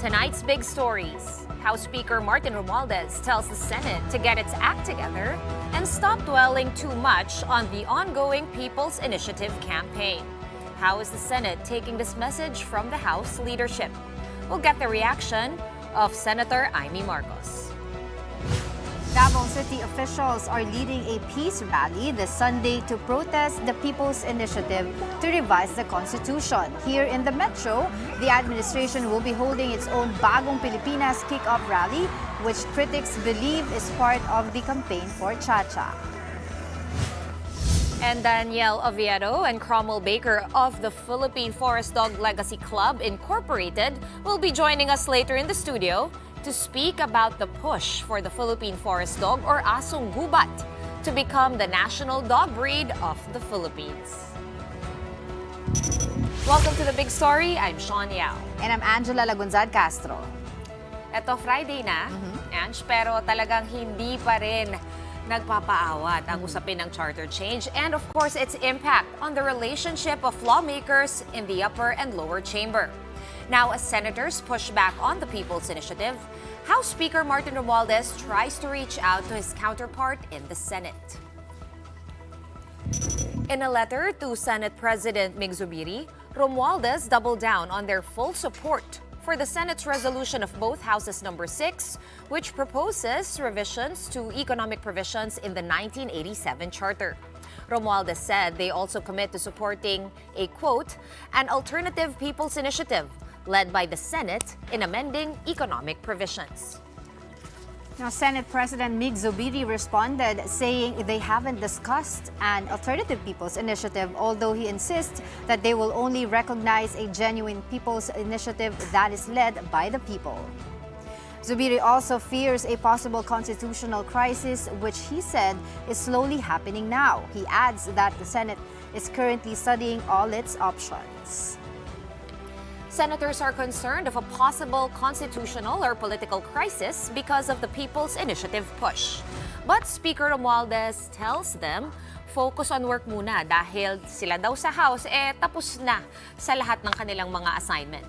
Tonight's big stories. House Speaker Martin Romualdez tells the Senate to get its act together and stop dwelling too much on the ongoing People's Initiative campaign. How is the Senate taking this message from the House leadership? We'll get the reaction of Senator Imee Marcos. Davao City officials are leading a peace rally this Sunday to protest the People's Initiative to revise the Constitution. Here in the Metro, the administration will be holding its own Bagong Pilipinas kick-off rally, which critics believe is part of the campaign for Chacha. And Danielle Oviedo and Cromwell Baker of the Philippine Forest Dog Legacy Club Incorporated will be joining us later in the studio to speak about the push for the Philippine Forest Dog, or Asong Gubat, to become the national dog breed of the Philippines. Welcome to The Big Story. I'm Sean Yao. And I'm Angela Lagunzad Castro. Ito Friday na, Ange, pero talagang hindi pa rin nagpapaawat ang usapin ng charter change and of course its impact on the relationship of lawmakers in the upper and lower chamber. Now, as senators push back on the People's Initiative, House Speaker Martin Romualdez tries to reach out to his counterpart in the Senate. In a letter to Senate President Mig Zubiri, Romualdez doubled down on their full support for the Senate's resolution of both Houses Number 6, which proposes revisions to economic provisions in the 1987 Charter. Romualdez said they also commit to supporting a, quote, an alternative People's Initiative led by the Senate in amending economic provisions. Now, Senate President Mig Zubiri responded saying they haven't discussed an alternative People's Initiative, although he insists that they will only recognize a genuine People's Initiative that is led by the people. Zubiri also fears a possible constitutional crisis, which he said is slowly happening now. He adds that the Senate is currently studying all its options. Senators are concerned of a possible constitutional or political crisis because of the People's Initiative push. But Speaker Romualdez tells them, focus on work muna dahil sila daw sa House tapos na sa lahat ng kanilang mga assignment.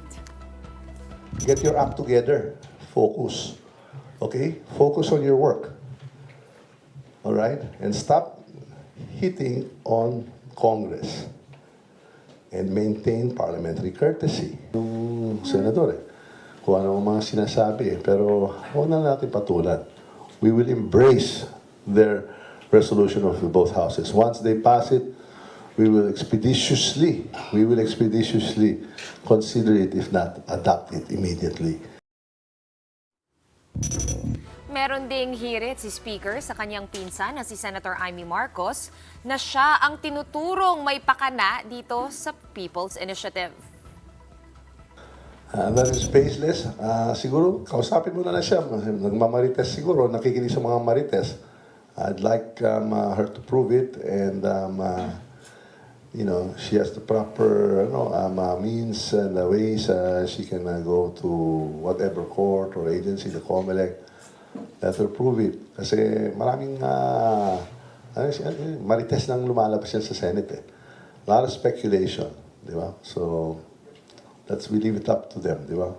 Get your act together. Focus. Okay? Focus on your work. All right? And stop hitting on Congress. And maintain parliamentary courtesy. Yung senador kung ano ang mga sinasabi pero huwag na natin patulan. We will embrace their resolution of both houses. Once they pass it, we will expeditiously consider it, if not adopt it immediately. Meron ding hirit si Speaker sa kanyang pinsan na si Senator Imee Marcos na siya ang tinuturong may pakana dito sa People's Initiative. That is baseless. Siguro, kausapin mo na siya. Nagmamarites siguro, nakikinig sa mga marites. I'd like her to prove it and she has the proper means and ways she can go to whatever court or agency, the COMELEC. Let her prove it. Kasi maraming marites nang lumalabas yan sa Senate. A lot of speculation, di ba? So, we leave it up to them, di ba?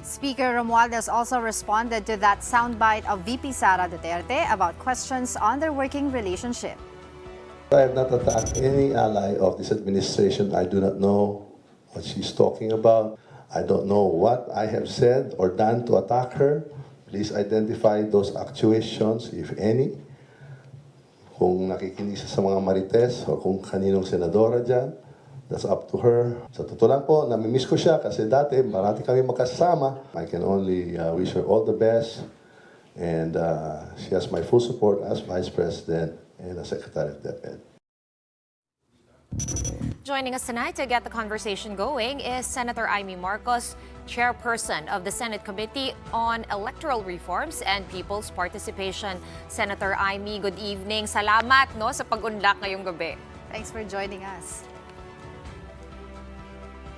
Speaker Romualdez also responded to that soundbite of VP Sara Duterte about questions on their working relationship. I have not attacked any ally of this administration. I do not know what she's talking about. I don't know what I have said or done to attack her. Please identify those actuations, if any. Kung nakikinig sa mga marites o kung kaninong senadora dyan, that's up to her. Sa totoo lang po, namimiss ko siya kasi dati marami kami magkasama. I can only wish her all the best. And she has my full support as Vice President and as Secretary of DepEd. Joining us tonight to get the conversation going is Senator Imee Marcos, Chairperson of the Senate Committee on Electoral Reforms and People's Participation. Senator Imee, good evening. Salamat sa pag-unlak ngayong gabi. Thanks for joining us.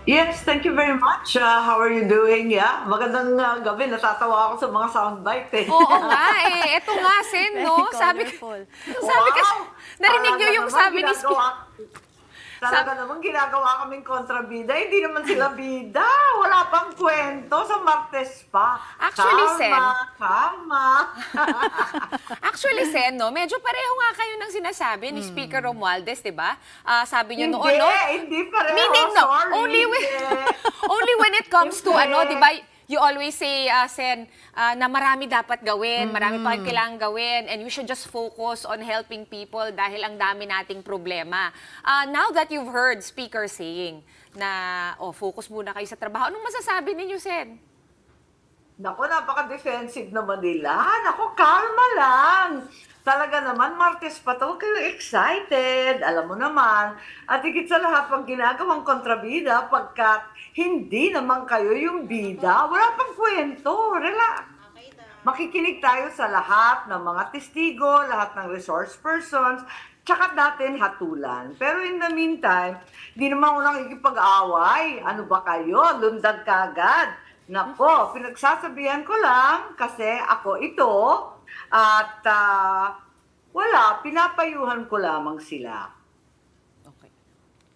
Yes, thank you very much. How are you doing? Yeah, magandang gabi. Natatawa ako sa mga soundbite Oo nga Ito nga, Sen, no? Sabi Colorful. kasi, narinig niyo yung sabi ni Speaker. Talaga naman ginagawa kaming kontrabida. Hindi naman sila bida. Wala pang kwento sa Martes pa. Actually, Sen. Tama. Actually, Sen, no, medyo pareho nga kayo ng sinasabi ni Speaker Romualdez, di ba? Sabi niyo Hindi, noon, no? hindi pareho. Meaning, no, Sorry. only when it comes to, Hindi. di ba, you always say, Sen, na marami dapat gawin, marami pa kailangang gawin, and we should just focus on helping people dahil ang dami nating problema. Now that you've heard Speaker saying na, focus muna kayo sa trabaho, anong masasabi ninyo, Sen? Naku, napaka-defensive naman nila. Naku, kalma lang. Talaga naman, Martes pa to, kayo excited. Alam mo naman. At higit sa lahat, pag ginagawang kontrabida, pagkat hindi naman kayo yung bida, wala pang kwento. Relax. Makikinig tayo sa lahat ng mga testigo, lahat ng resource persons, tsaka natin hatulan. Pero in the meantime, di naman ako nakikipag-away. Ano ba kayo? Lundag kagad. Nako, pinagsasabihan ko lang kasi ako ito at wala, pinapayuhan ko lamang sila. Okay.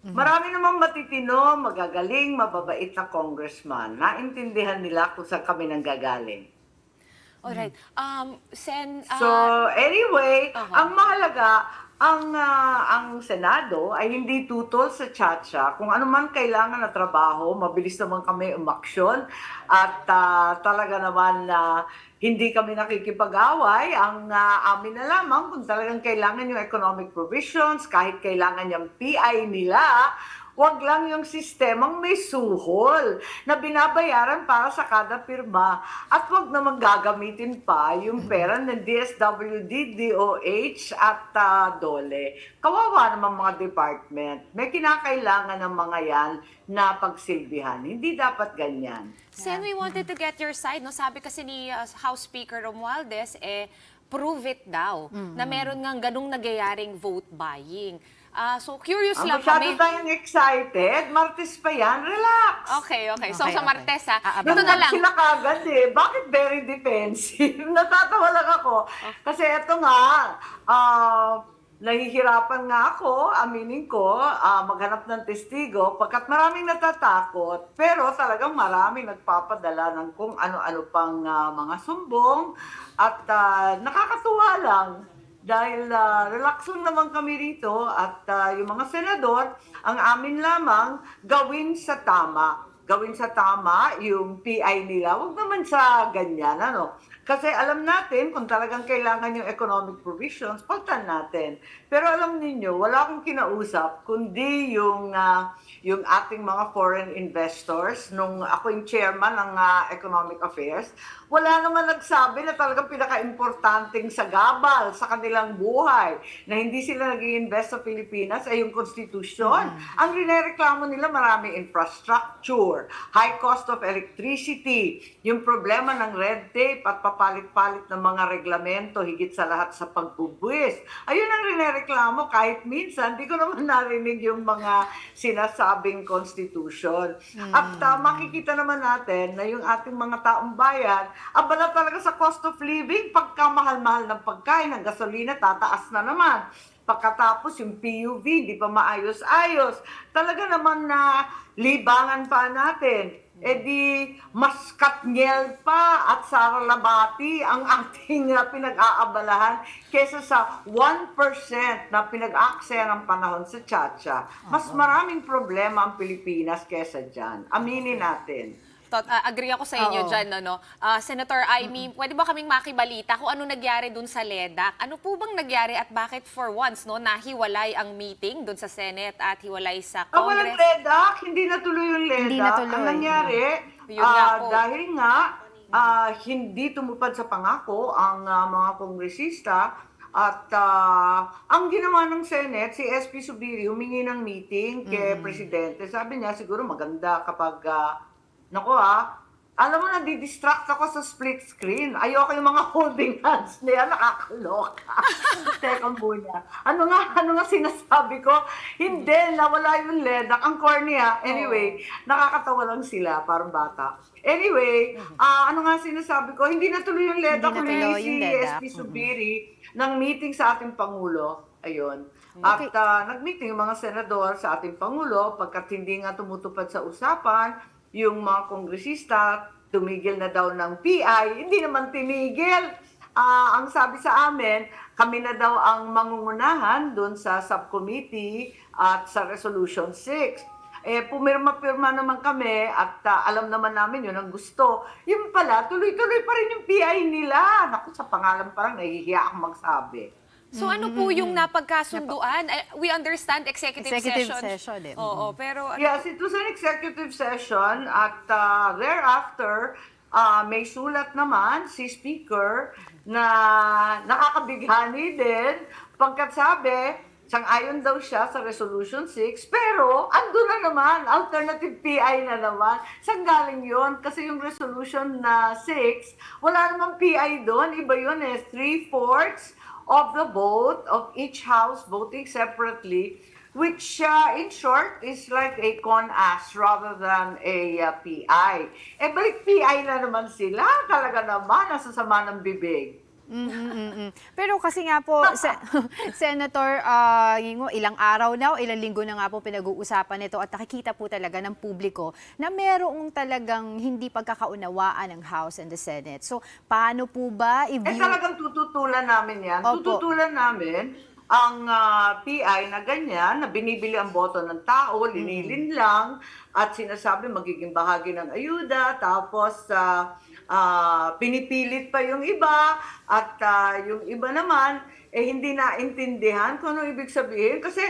Marami namang matitino, magagaling, mababait na congressman. Naintindihan nila kung saan kami nanggagaling. Alright. Sen, So anyway, Uh-huh. ang mahalaga, ang Senado ay hindi tutol sa tsa-tsa. Kung ano man kailangan na trabaho, mabilis naman kami umaksyon at talaga naman na hindi kami nakikipag-away. Ang amin na lamang kung talagang kailangan yung economic provisions, kahit kailangan yung PI nila, wag lang yung sistemang may suhol na binabayaran para sa kada pirma at wag naman gagamitin pa yung pera ng DSWD, DOH at DOLE. Kawawa naman mga department. May kinakailangan ng mga yan na pagsilbihan. Hindi dapat ganyan. Sen, we wanted to get your side, no? Sabi kasi ni House Speaker Romualdez, prove it daw na meron nga ganung nagyayaring vote buying. So, curious lang Masyado kami. tayong excited. Martes pa yan. Relax. Okay. So, Okay, sa okay. Martes, Aabangan. ito na lang. Sila kagad Bakit very defensive? Natatawa lang ako. Kasi ito nga, nahihirapan nga ako, aminin ko, maghanap ng testigo, pagkat maraming natatakot, pero talagang maraming nagpapadala ng kung ano-ano pang mga sumbong, at nakakatuwa lang. Dahil relax lang naman kami rito at yung mga senador, ang amin lamang gawin sa tama. Gawin sa tama yung PI nila. Huwag naman sa ganyan, ano. Kasi alam natin kung talagang kailangan yung economic provisions, pagtan natin. Pero alam ninyo, wala akong kinausap, kundi yung ating mga foreign investors. Nung ako yung chairman ng Economic Affairs, wala naman nagsabi na talagang pinaka-importanting sagabal sa kanilang buhay, na hindi sila nag-i-invest sa Pilipinas ay yung konstitusyon. Ang rinereklamo nila maraming infrastructure, high cost of electricity, yung problema ng red tape at papalit-palit ng mga reglamento, higit sa lahat sa pagbubuwis. Ayun ang rinereklamo kahit minsan, di ko naman narinig yung mga sinasabing constitution. At makikita naman natin na yung ating mga taong bayan, abala talaga sa cost of living, pagkamahal-mahal ng pagkain, ng gasolina, tataas na naman. Pagkatapos yung PUV, di pa maayos-ayos. Talaga naman na libangan pa natin. Di mas katnyel pa at saralabati ang ating pinag-aabalahan kesa sa 1% na pinag-aaksaya ng panahon sa tsa-tsa. Mas maraming problema ang Pilipinas kesa dyan. Aminin natin. Agree ako sa inyo Oo. dyan, ano. Senator Imee, pwede ba kaming makibalita kung ano nangyari dun sa LEDAC? Ano po bang nangyari at bakit for once, no, nahiwalay ang meeting dun sa Senate at hiwalay sa Walang Congress? LEDAC, hindi natuloy yung LEDAC. Hindi natuloy. Ang nangyari, Yun nga po. dahil nga hindi tumupad sa pangako ang mga kongresista at ang ginawa ng Senate, si SP Subiri, humingi ng meeting kay Presidente. Sabi niya, siguro maganda kapag, alam mo, nadidistract ako sa split screen. Ayoko yung mga holding hands niya, nakakaloka. Teka muna. Ano nga sinasabi ko? Hindi, nawala yung ledak. Ang cornea. Anyway, nakakatawa lang sila, parang bata. Anyway, ano nga sinasabi ko? Hindi natuloy yung ledak ko Hindi natuloy si yung ledak. SP Subiri ng meeting sa ating Pangulo. Ayun. At nag-meeting yung mga senador sa ating Pangulo pagkat hindi nga tumutupad sa usapan, yung mga kongresista, tumigil na daw ng PI, hindi naman tinigil. Ang sabi sa amin, kami na daw ang mangungunahan doon sa subcommittee at sa Resolution 6. Pumirma-pirma naman kami at alam naman namin yun ang gusto. Yung pala, tuloy-tuloy pa rin yung PI nila. Naku, sa pangalan parang nahihiya akong magsabi. So ano po yung napagkasunduan? We understand executive Session eh. Oo, pero Yes, it was an executive session at thereafter, may sulat naman si Speaker na nakakabighani din pagkat sabi, sang-ayon daw siya sa Resolution 6, pero ando na naman, alternative PI na naman. Saan galing yun? Kasi yung Resolution na 6, wala namang PI doon, iba yun 3/4 of the vote of each house voting separately, which in short is like a con-as rather than a PI. Balik PI na naman sila. Talaga naman, nasasama ng bibig. Pero kasi nga po, Senator Gingo, ilang araw na o ilang linggo na nga po pinag-uusapan ito at nakikita po talaga ng publiko na merong talagang hindi pagkakaunawaan ng House and the Senate. So, paano po ba i-view? Talagang tututulan namin yan. Opo. Tututulan namin ang PI na ganyan, na binibili ang boto ng tao, linilin lang, at sinasabi magiging bahagi ng ayuda, tapos pinipilit pa yung iba, at yung iba naman, hindi naintindihan kung ano ibig sabihin. Kasi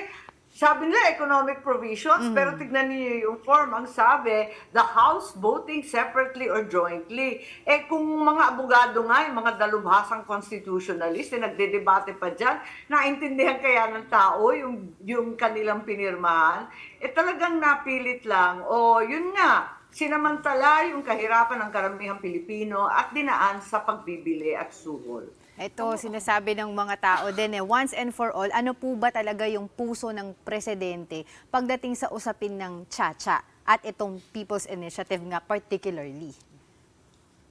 sabi nila economic provisions, pero tignan niyo yung form, ang sabi, the House voting separately or jointly. Kung mga abogado nga, yung mga dalubhasang constitutionalist, nagdedebate pa dyan, naintindihan kaya ng tao yung kanilang pinirmahan, talagang napilit lang. O yun nga, sinamantala yung kahirapan ng karamihang Pilipino at dinaan sa pagbibili at suhol. Ito, sinasabi ng mga tao din once and for all, ano po ba talaga yung puso ng presidente pagdating sa usapin ng Chacha at itong People's Initiative nga particularly?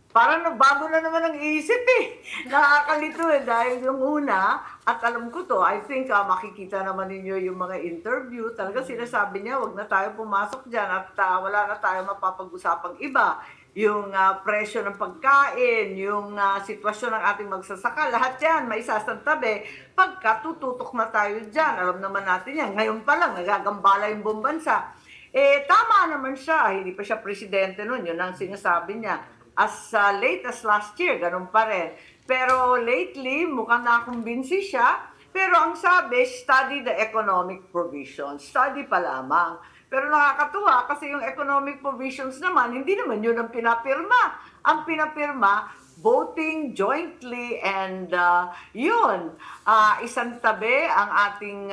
Parang nagbago na naman ang isip Nakakalito dahil yung una, at alam ko to, I think makikita naman ninyo yung mga interview, talaga sinasabi niya, wag na tayo pumasok dyan at wala na tayo mapapag-usapang iba. Yung presyo ng pagkain, yung sitwasyon ng ating magsasaka, lahat yan may sasantabi pagka tututok na tayo dyan. Alam naman natin yan. Ngayon pa lang, nagagambala yung buong bansa. Tama naman siya. Hindi pa siya presidente nun. Yun ang sinasabi niya. As late as last year, ganun pa rin. Pero lately, mukhang nakumbinsi siya. Pero ang sabi, study the economic provisions. Study pa lamang. Pero nakakatuwa kasi yung economic provisions naman, hindi naman yun ang pinapirma. Ang pinapirma, voting jointly and yun, isang tabi ang ating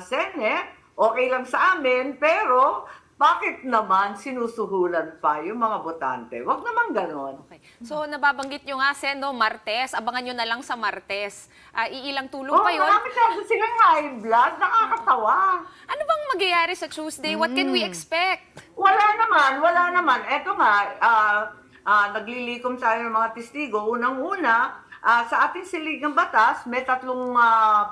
Senate, okay lang sa amin, pero bakit naman sinusuhulan pa yung mga botante? Wag naman ganon. okay. So nababanggit nyo nga, Sen, no, Martes, abangan nyo na lang sa Martes. Iilang tulong pa yun? Marami silang high blood, nakakatawa. Ano bang magyayari sa Tuesday? What can we expect? Wala naman. Eto nga, naglilikom tayo ng mga testigo. Unang-una, sa ating saligang batas, may tatlong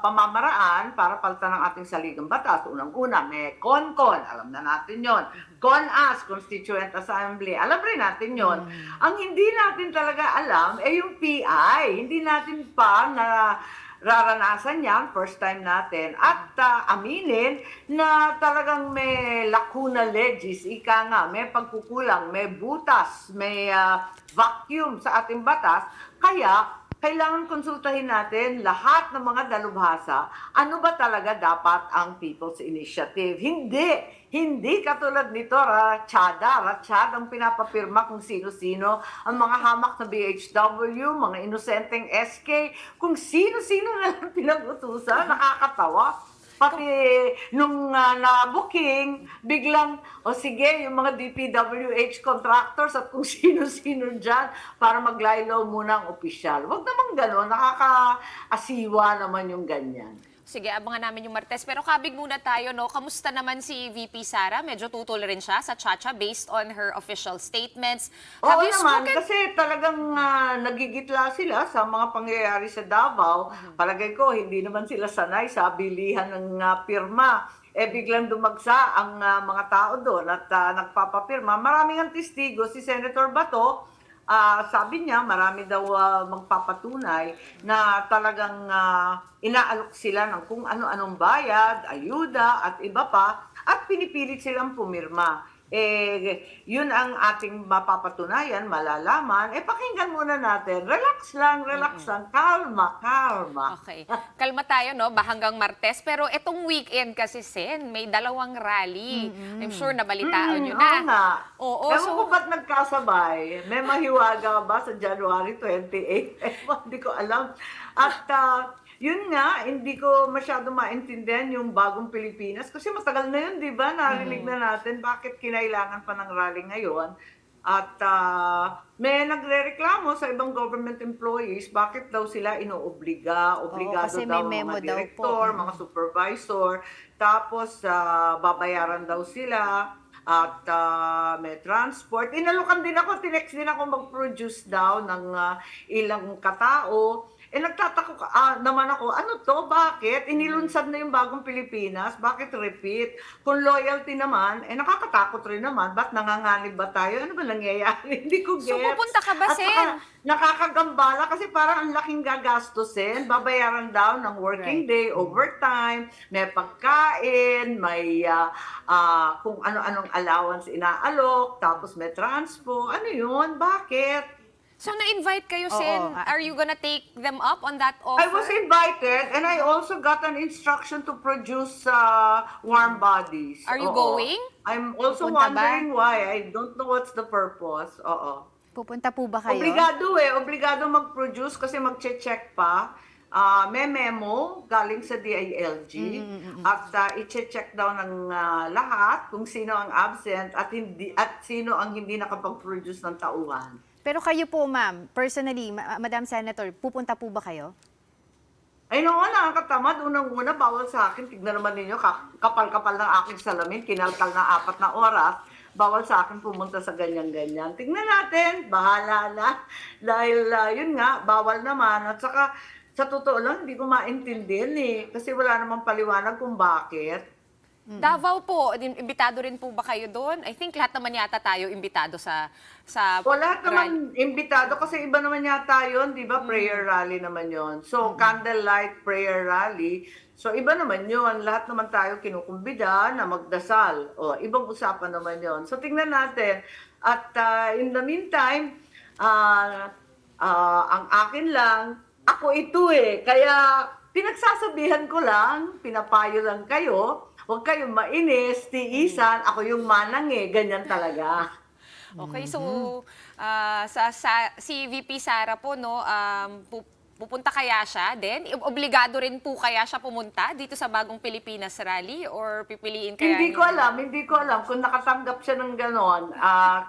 pamamaraan para palitan ng ating saligang batas. Unang-una, may con-con. Alam na natin yon. Con-as, Constituent Assembly. Alam rin natin yon. Ang hindi natin talaga alam yung PI. Hindi natin pa raranasan yan, first time natin. At aminin na talagang may lacuna legis, ika nga, may pagkukulang, may butas, may vacuum sa ating batas. Kaya, kailangan konsultahin natin lahat ng mga dalubhasa, ano ba talaga dapat ang People's Initiative. Hindi katulad nito, ratsyada ang pinapapirma kung sino-sino, ang mga hamak na BHW, mga inosenteng SK, kung sino-sino na lang pinag-utusan, nakakatawa. Pati nung na-booking, biglang, o sige, yung mga DPWH contractors at kung sino-sino dyan para maglaylo muna ang opisyal. Huwag naman gano'n, nakakaasiwa naman yung ganyan. Sige, abangan namin yung Martes. Pero kabig muna tayo, no? Kamusta naman si VP Sara? Medyo tutol rin siya sa Chacha based on her official statements. Have Oo you naman, spoken? kasi talagang nagigitla sila sa mga pangyayari sa Davao. Palagay ko, hindi naman sila sanay sa bilihan ng pirma. Biglang dumagsa ang mga tao doon at nagpapapirma. Maraming ang testigo, si Senator Bato, sabi niya, marami daw magpapatunay na talagang inaalok sila ng kung ano-anong bayad, ayuda at iba pa at pinipilit silang pumirma. Yun ang ating mapapatunayan, malalaman. Pakinggan muna natin. Relax lang, kalma. Okay. Kalma tayo, no? Hanggang Martes. Pero etong weekend kasi, Sen, may dalawang rally. I'm sure nabalitaan nyo na. Oo nga. Oo, Ewan ko ba't nagkasabay? May mahiwaga ba sa January 28? Hindi ko alam. At yun nga, hindi ko masyado maintindihan yung Bagong Pilipinas kasi matagal na yun, di ba? Narinig na natin bakit kinailangan pa ng rally ngayon. At may nagrereklamo sa ibang government employees, bakit daw sila inoobliga, obligado kasi daw may ang memo mga daw po. direktor, mga supervisor, tapos babayaran daw sila at may transport. Inalukan din ako, tinext din ako mag-produce daw ng ilang katao. Nagtataka naman ako, ano to? Bakit? Inilunsad na yung Bagong Pilipinas, bakit repeat? Kung loyalty naman, nakakatakot rin naman. Ba't nanganganib ba tayo? Ano ba nangyayari? Hindi ko gets. So, pupunta ka ba, At Sen? saka, nakakagambala kasi parang ang laking gagastusin. Babayaran daw ng working day, overtime, may pagkain, may kung ano-anong allowance inaalok, tapos may transpo. Ano yun? Bakit? So, na-invite kayo, Sen. Are you gonna take them up on that offer? I was invited and I also got an instruction to produce warm bodies. Are you Oo. going? I'm also Pupunta ba? wondering why. I don't know what's the purpose. Oo. Pupunta po ba kayo? Obligado mag-produce kasi mag-check pa. May memo galing sa DILG at i-check daw ng lahat kung sino ang absent at sino ang hindi nakapag-produce ng tauhan. Pero kayo po, ma'am, personally, Madam Senator, pupunta po ba kayo? Ay noon, nakakatamad. Unang-una, bawal sa akin. Tignan naman ninyo, kapal-kapal ng aking salamin, kinalkal na 4 na oras. Bawal sa akin pumunta sa ganyan-ganyan. Tignan natin, bahala na. Dahil yun nga, bawal naman. At saka, sa totoo lang, hindi ko maintindihan Kasi wala namang paliwanag kung bakit. Davao po, imbitado rin po ba kayo doon? I think lahat naman yata tayo imbitado sa Wala rally. naman imbitado kasi iba naman yata yun, di ba? Prayer rally naman yon. So, candlelight prayer rally. So, iba naman yun. Lahat naman tayo kinukumbida na magdasal. Ibang usapan naman yon. So, tingnan natin. At in the meantime, ang akin lang, ako ito Kaya, pinagsasabihan ko lang, pinapayo lang kayo, huwag kayong mainis, tiisan, ako yung manang ganyan talaga. Okay, so si VP Sara po, no, pupunta kaya siya din? Obligado rin po kaya siya pumunta dito sa Bagong Pilipinas Rally or pipiliin kaya Hindi ko alam kung nakatanggap siya ng ganon.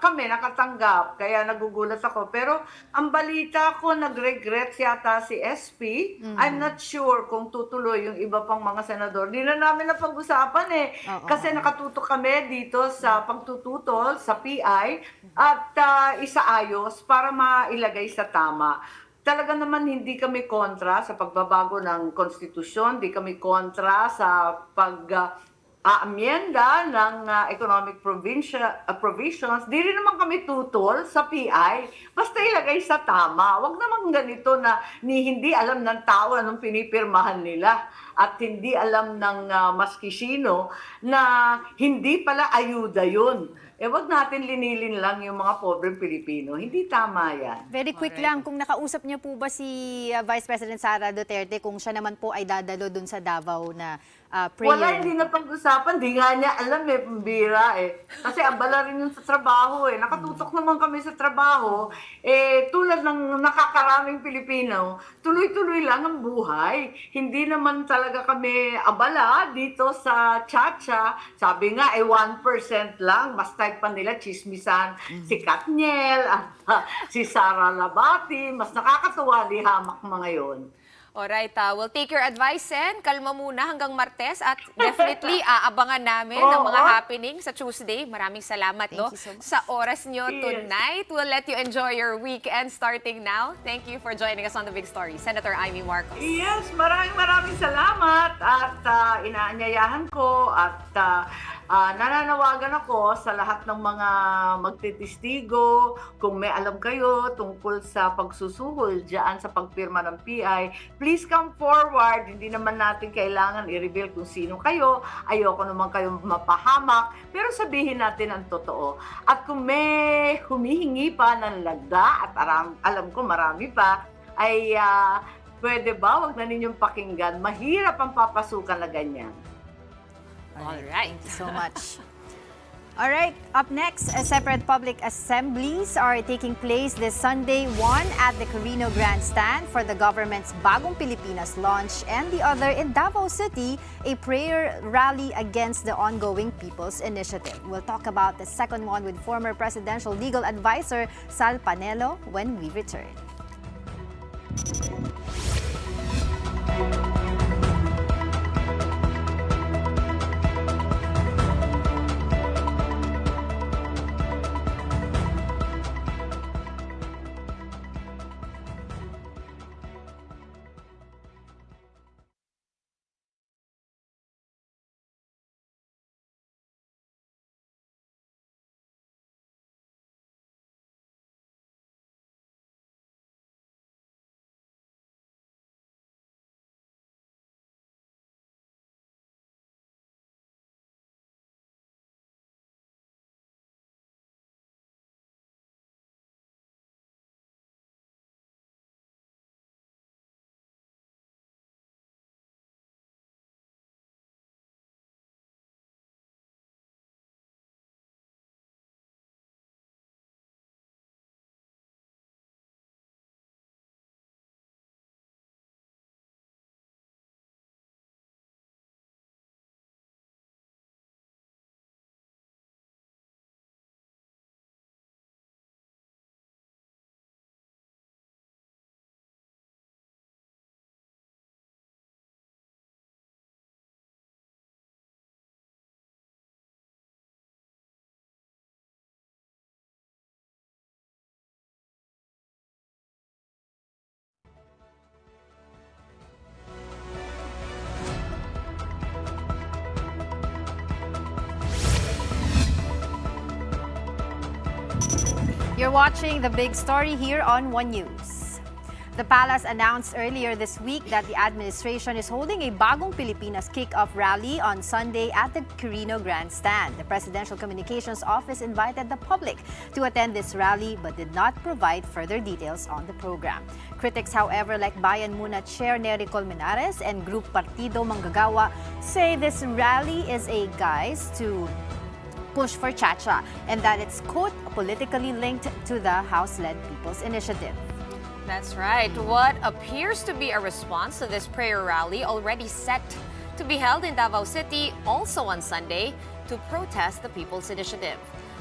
Kami nakatanggap, kaya nagugulat ako. Pero ang balita ko, nag-regrets yata si SP. I'm not sure kung tutuloy yung iba pang mga senador. Di na namin napag-usapan Kasi nakatutok kami dito sa pagtututol sa PI at isaayos para mailagay sa tama. Talaga naman hindi kami kontra sa pagbabago ng konstitusyon, hindi kami kontra sa pag-aamyenda ng economic provisions, di rin naman kami tutol sa PI. Basta ilagay sa tama. Huwag naman ganito na hindi alam ng tao anong pinipirmahan nila at hindi alam ng maski sino na hindi pala ayuda yun. wag natin linilin lang yung mga pobreng Pilipino. Hindi tama yan. Very quick lang, kung nakausap niyo po ba si Vice President Sara Duterte kung siya naman po ay dadalo dun sa Davao na prayer? Wala, hindi na pag-usapan. Di nga niya alam pambira Kasi abala rin yun sa trabaho Nakatutok naman kami sa trabaho. Tulad ng nakakaraming Pilipino, tuloy-tuloy lang ang buhay. Hindi naman talaga kami abala dito sa Chacha. Sabi nga, 1% lang. Mas type pa nila, chismisan si Katniel at si Sara Labati. Mas nakakatuwa di hamak mga yon. Alright, we'll take your advice, Sen. Kalma muna hanggang Martes at definitely aabangan namin ang mga happening sa Tuesday. Maraming salamat Thank you so much. sa oras nyo Yes. tonight. We'll let you enjoy your weekend starting now. Thank you for joining us on The Big Story, Senator Imee Marcos. Yes, maraming salamat at inaanyayahan ko at nananawagan ako sa lahat ng mga magtitistigo. Kung may alam kayo tungkol sa pagsusuhol dyan sa pagpirma ng PI, please come forward. Hindi naman natin kailangan i-reveal kung sino kayo. Ayoko naman kayo mapahamak. Pero sabihin natin ang totoo. At kung may humihingi pa ng lagda, at alam ko marami pa, ay pwede ba? Huwag na ninyong pakinggan. Mahirap ang papasukan na ganyan. Alright. Thank you so much. All right, up next, separate public assemblies are taking place this Sunday, one at the Carino Grandstand for the government's Bagong Pilipinas launch and the other in Davao City, a prayer rally against the ongoing People's Initiative. We'll talk about the second one with former presidential legal advisor Sal Panelo when we return. You're watching The Big Story here on One News. The palace announced earlier this week that the administration is holding a Bagong Pilipinas kick-off rally on Sunday at the Carino Grandstand. The Presidential Communications Office invited the public to attend this rally but did not provide further details on the program. Critics, however, like Bayan Muna Chair Nery Colmenares and Group Partido Manggagawa, say this rally is a guise to push for Chacha and that it's, quote, politically linked to the House-led People's Initiative. That's right. What appears to be a response to this prayer rally already set to be held in Davao City also on Sunday to protest the People's Initiative.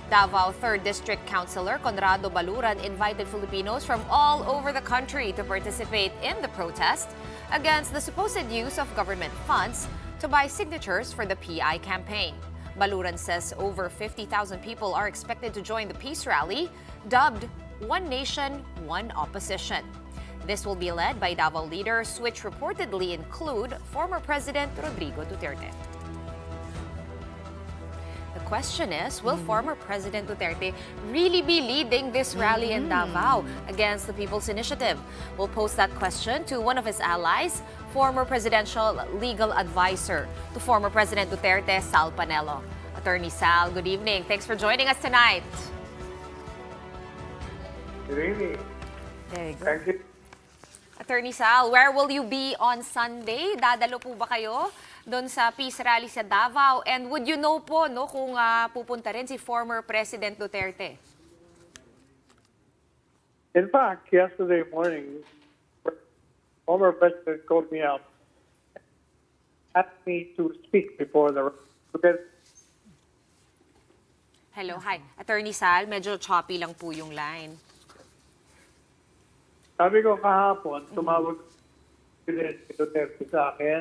Davao 3rd District Councilor Conrado Baluran invited Filipinos from all over the country to participate in the protest against the supposed use of government funds to buy signatures for the PI campaign. Baluran says over 50,000 people are expected to join the peace rally, dubbed One Nation, One Opposition. This will be led by Davao leaders, which reportedly include former President Rodrigo Duterte. The question is, will former President Duterte really be leading this rally in Davao against the People's Initiative? We'll pose that question to one of his allies, former presidential legal advisor to former President Duterte, Sal Panelo. Attorney Sal, good evening. Thanks for joining us tonight. Good evening. There you go. Thank you. Attorney Sal, where will you be on Sunday? Dadalo po ba kayo doon sa peace rally sa Davao? And would you know po no, kung pupunta rin si former President Duterte? In fact, yesterday morning, former president called me out, asked me to speak before the Hello, hi. Attorney Sal, medyo choppy lang po yung line. Sabi ko kahapon, tumawag si Duterte sa akin,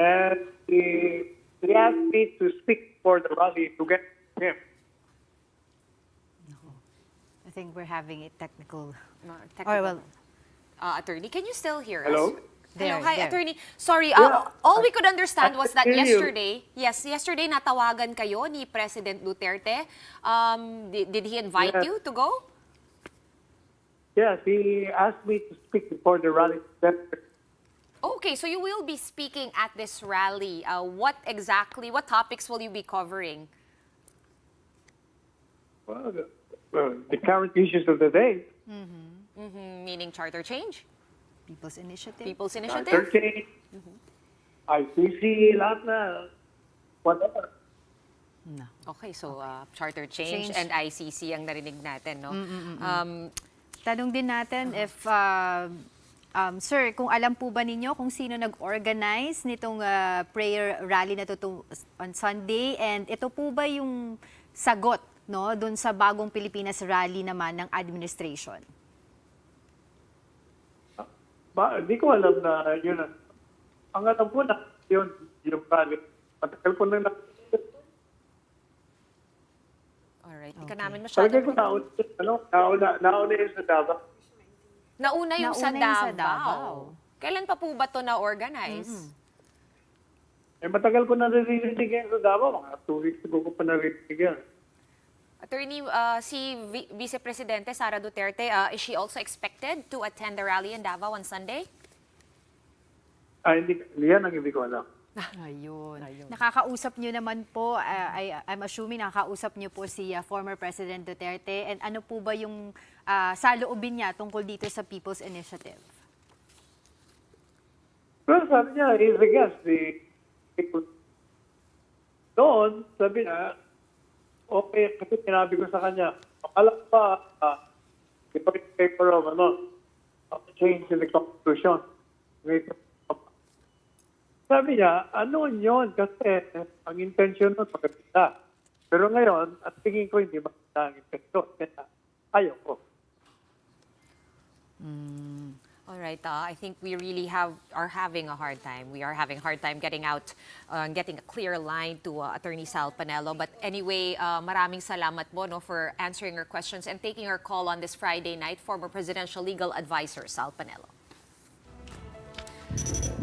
and he asked me to speak for the rally to get him. I think we're having a technical. Technical. Or well, Attorney, can you still hear Hello? us? There, Hello, hi, there. Attorney. Sorry, Yeah. all we could understand was that I can hear you. yesterday natawagan kayo ni President Duterte. Did he invite Yes. you to go? Yes, he asked me to speak before the rally. Okay, so you will be speaking at this rally. What topics will you be covering? Well, the current issues of the day. Meaning charter change? People's Initiative. People's Initiative? 13, ICC, lahat na. Whatever. No. Okay, so charter change and ICC ang narinig natin, no? Tanong din natin if, sir, kung alam po ba ninyo kung sino nag-organize nitong prayer rally na to on Sunday, and ito po ba yung sagot, no, dun sa Bagong Pilipinas rally naman ng administration? Hindi ko alam na yun. Ang alam ko na yun, yung rally. Matagal ko na Alright, hindi ka namin Talaga ko masyado. nauna yun sa Davao. Nauna yung sa Nauna yung sa Davao. Davao. Kailan pa po ba to na-organize? Matagal ko na narinig yan sa Davao. Mga 2 weeks ago ko pa narinig yan. Attorney, si Vice Presidente Sara Duterte, is she also expected to attend the rally in Davao on Sunday? Hindi yan ang hindi ko alam. Ayun. Nakakausap nyo naman po, I'm assuming nakakausap nyo po si former President Duterte, and ano po ba yung saloobin niya tungkol dito sa People's Initiative? Well, sabi niya, he's a guest. Doon, sabi niya, okay, kasi sinabi ko sa kanya, alam pa, ito yung paper of, change in the Constitution. Sabi niya, ano yun? Kasi ang intention nun, maganda. Pero ngayon, at tingin ko, hindi maganda ang intention. Kaya ayaw ko. Alright, I think we really are having a hard time. We are having a hard time getting out, getting a clear line to Attorney Sal Panelo. But anyway, maraming salamat po no, for answering our questions and taking our call on this Friday night, former Presidential Legal Advisor Sal Panelo.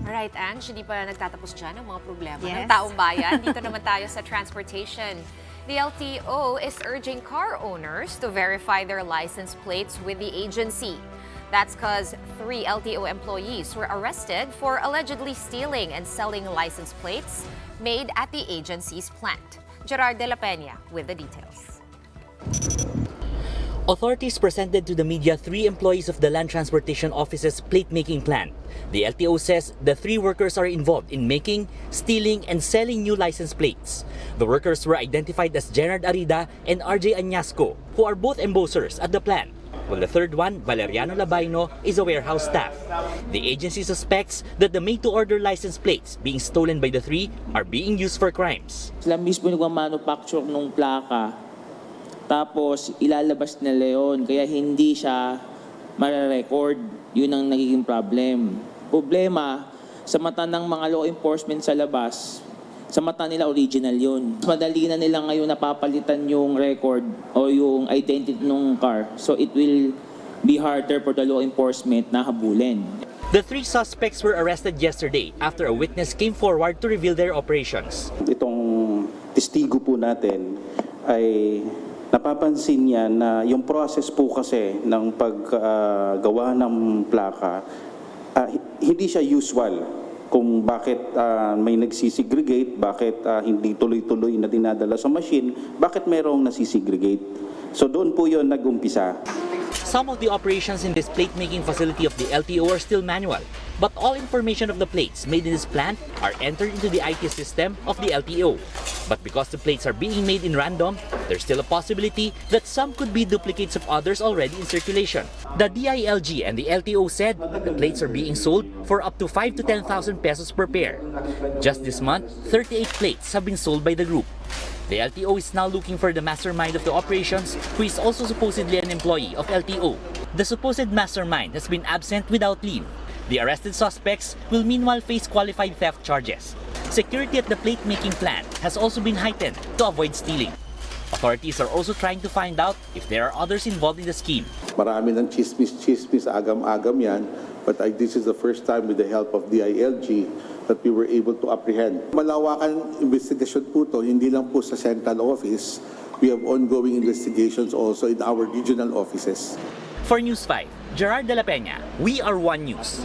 Alright, Ange, hindi pa nagtatapos dyan ang mga problema ng Yes. taong bayan. Dito naman tayo sa transportation. The LTO is urging car owners to verify their license plates with the agency. That's because 3 LTO employees were arrested for allegedly stealing and selling license plates made at the agency's plant. Gerard de la Peña with the details. Authorities presented to the media 3 employees of the Land Transportation Office's plate-making plant. The LTO says the 3 workers are involved in making, stealing, and selling new license plates. The workers were identified as Gerard Arida and RJ Añasco, who are both embossers at the plant, while the third one, Valeriano Labaino, is a warehouse staff. The agency suspects that the made-to-order license plates being stolen by the 3 are being used for crimes. Sila mismo nagmamanufacture ng plaka, tapos ilalabas nila yun, kaya hindi siya mare-record. Yun ang nagiging problema sa mata ng mga law enforcement sa labas, sa mata nila original yun. Madali na nila ngayon napapalitan yung record o yung identity ng car, so it will be harder for the law enforcement na habulin. The 3 suspects were arrested yesterday after a witness came forward to reveal their operations. Itong testigo po natin ay napapansin niya na yung process po kasi ng paggawa ng plaka, hindi siya usual. kung bakit may nagsisegregate, bakit hindi tuloy-tuloy na dinadala sa machine, bakit mayroong nasisegregate. So doon po yun nag-umpisa. Some of the operations in this plate-making facility of the LTO are still manual, but all information of the plates made in this plant are entered into the IT system of the LTO. But because the plates are being made in random, there's still a possibility that some could be duplicates of others already in circulation. The DILG and the LTO said the plates are being sold for up to 5 to 10,000 pesos per pair. Just this month, 38 plates have been sold by the group. The LTO is now looking for the mastermind of the operations, who is also supposedly an employee of LTO. The supposed mastermind has been absent without leave. The arrested suspects will meanwhile face qualified theft charges. Security at the plate-making plant has also been heightened to avoid stealing. Authorities are also trying to find out if there are others involved in the scheme. Marami ng chismis, agam-agam yan, but this is the first time with the help of DILG that we were able to apprehend. Malawakan investigasyon po to, hindi lang po sa central office. We have ongoing investigations also in our regional offices. For News 5, Gerard de la Peña, We Are One News.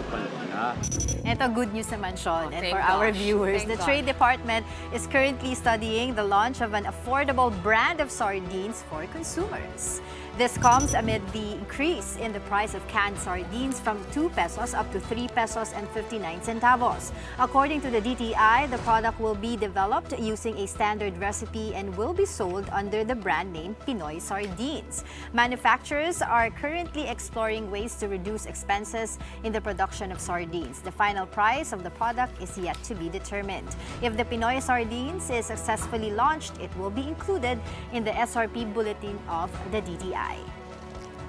Ito, good news naman, Sean. And Thank for our gosh. viewers, Thank the God. Trade Department is currently studying the launch of an affordable brand of sardines for consumers. This comes amid the increase in the price of canned sardines from 2 pesos up to 3 pesos and 59 centavos. According to the DTI, the product will be developed using a standard recipe and will be sold under the brand name Pinoy Sardines. Manufacturers are currently exploring ways to reduce expenses in the production of sardines. The final price of the product is yet to be determined. If the Pinoy Sardines is successfully launched, it will be included in the SRP bulletin of the DTI.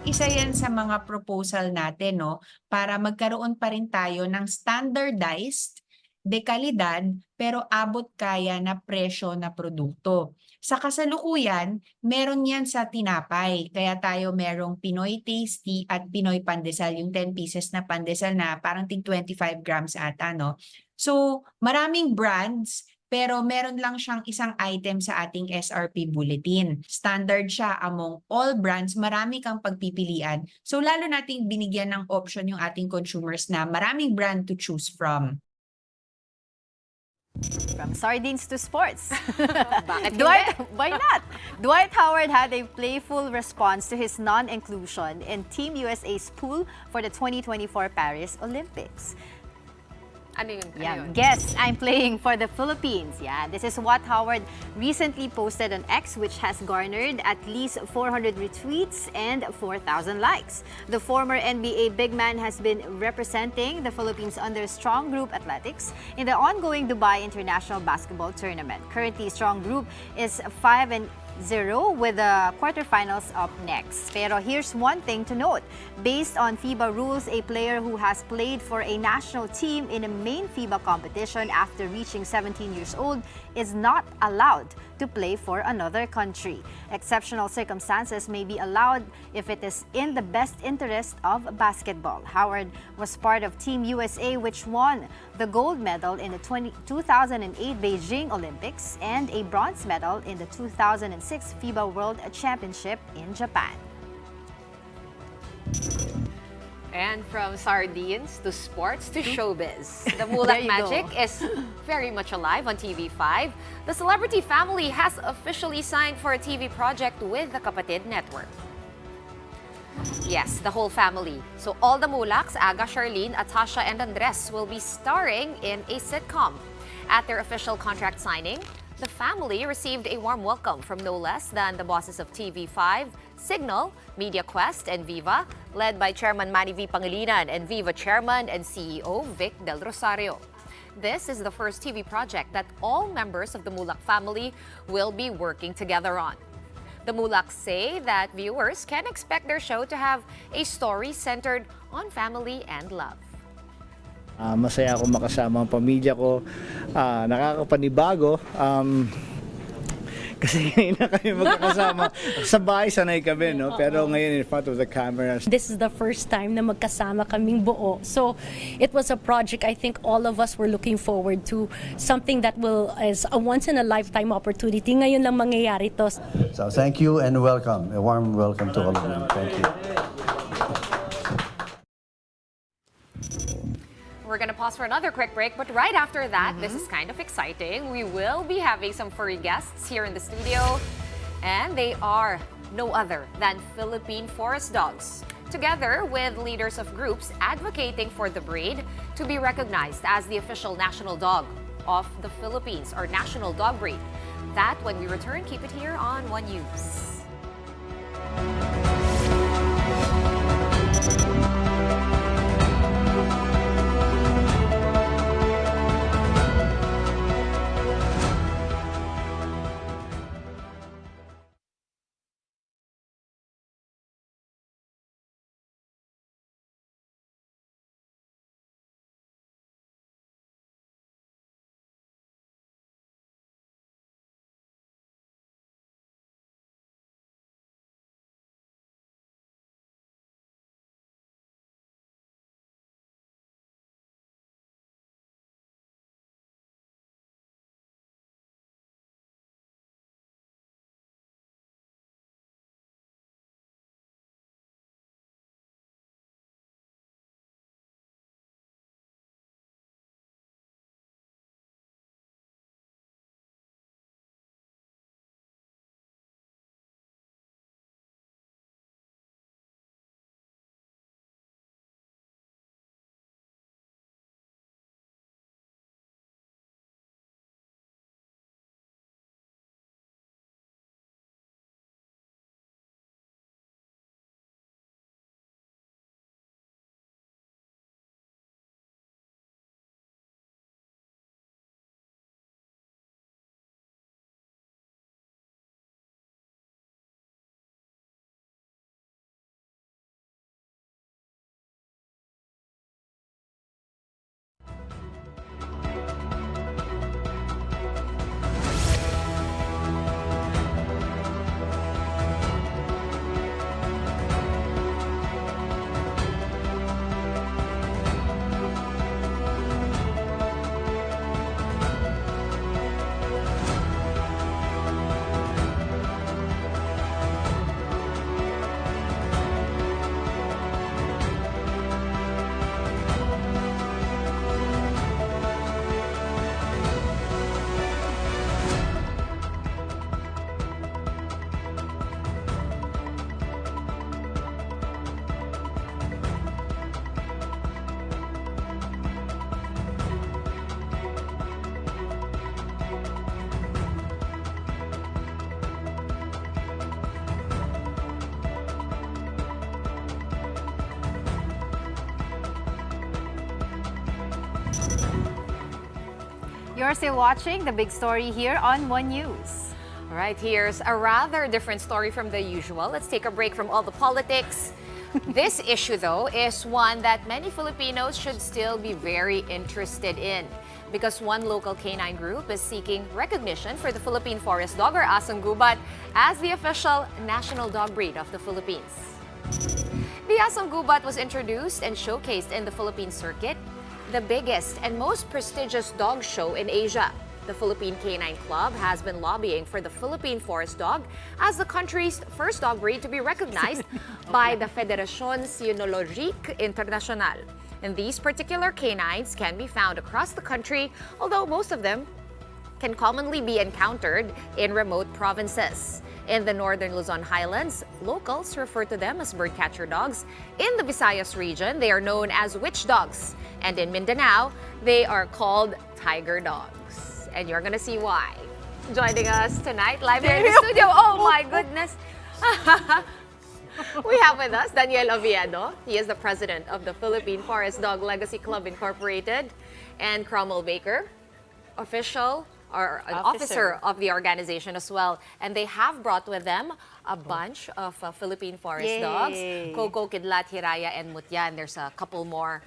Isa yan sa mga proposal natin, no, para magkaroon pa rin tayo ng standardized, dekalidad, pero abot kaya na presyo na produkto. Sa kasalukuyan, meron yan sa tinapay. Kaya tayo merong Pinoy Tasty at Pinoy Pandesal, yung 10 pieces na pandesal na parang tig 25 grams ata, no? So, maraming brands, pero meron lang siyang isang item sa ating SRP bulletin. Standard siya among all brands, marami kang pagpipilian. So lalo nating binigyan ng option yung ating consumers na maraming brand to choose from. From sardines to sports. Bakit Why not? Dwight Howard had a playful response to his non-inclusion in Team USA's pool for the 2024 Paris Olympics. Ano yun? Ano Yeah, yun? guess I'm playing for the Philippines. Yeah, this is what Howard recently posted on X, which has garnered at least 400 retweets and 4,000 likes. The former NBA big man has been representing the Philippines under Strong Group Athletics in the ongoing Dubai International Basketball Tournament. Currently, Strong Group is 5-0 with the quarterfinals up next. Pero here's one thing to note. Based on FIBA rules, a player who has played for a national team in a main FIBA competition after reaching 17 years old is not allowed to play for another country. Exceptional circumstances may be allowed if it is in the best interest of basketball. Howard was part of Team USA, which won the gold medal in the 2008 Beijing Olympics and a bronze medal in the 2006 FIBA World Championship in Japan. And from sardines to sports to showbiz, the There Mulak you magic go. is very much alive on TV5. The celebrity family has officially signed for a TV project with the Kapatid Network. Yes, the whole family. So all the Mulaks, Aga, Charlene, Atasha, and Andres will be starring in a sitcom. At their official contract signing, the family received a warm welcome from no less than the bosses of TV5, Signal, Media Quest, and Viva, led by Chairman Manny V. Pangilinan and Viva Chairman and CEO Vic Del Rosario. This is the first TV project that all members of the Mulak family will be working together on. The Mulaks say that viewers can expect their show to have a story centered on family and love. Masaya ako makasama ang pamilya ko, nakakapanibago, kasi ngayon na kami magkakasama. Sa bahay sanay kami, no? Pero ngayon in front of the cameras. This is the first time na magkasama kaming buo. So it was a project I think all of us were looking forward to. Something that is a once-in-a-lifetime opportunity. Ngayon lang mangyayari to. So thank you and welcome. A warm welcome to all of you. Thank you. we're going to pause for another quick break. But right after that, this is kind of exciting. We will be having some furry guests here in the studio. And they are no other than Philippine forest dogs, together with leaders of groups advocating for the breed to be recognized as the official national dog of the Philippines, or national dog breed. That, when we return, keep it here on One News. You're still watching The Big Story here on One News. All right, here's a rather different story from the usual. Let's take a break from all the politics. This issue, though, is one that many Filipinos should still be very interested in, because one local canine group is seeking recognition for the Philippine forest dog, or Asong Gubat, as the official national dog breed of the Philippines. The Asong Gubat was introduced and showcased in the Philippine Circuit, the biggest and most prestigious dog show in Asia. The Philippine Canine Club has been lobbying for the Philippine forest dog as the country's first dog breed to be recognized by the Federación Cynologique Internacional. And these particular canines can be found across the country, although most of them can commonly be encountered in remote provinces. In the northern Luzon highlands, locals refer to them as birdcatcher dogs. In the Visayas region, they are known as witch dogs. And in Mindanao, they are called tiger dogs. And you're gonna see why. Joining us tonight, live here in the studio. Oh my goodness. We have with us Daniel Oviedo. He is the president of the Philippine Forest Dog Legacy Club Incorporated. And Cromwell Baker, official or an officer of the organization as well. And they have brought with them a bunch of Philippine forest dogs. Coco, Kidlat, Hiraya, and Mutya. And there's a couple more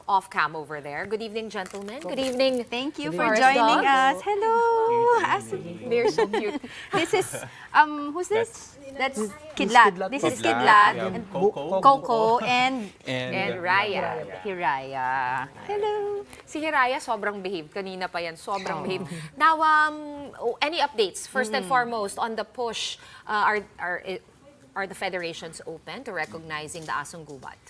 off-cam over there. Good evening, gentlemen. Good evening. Thank you for Forest joining dogs. us. Hello. They're so cute. This is, who's this? That's Kidlat. This is Kidlat. And Coco and Raya. Hiraya. Hello. Si Hiraya, sobrang behaved. Kanina pa yan, sobrang behaved. Now, any updates, first and foremost, on the push? are the federations open to recognizing the Asong Gubat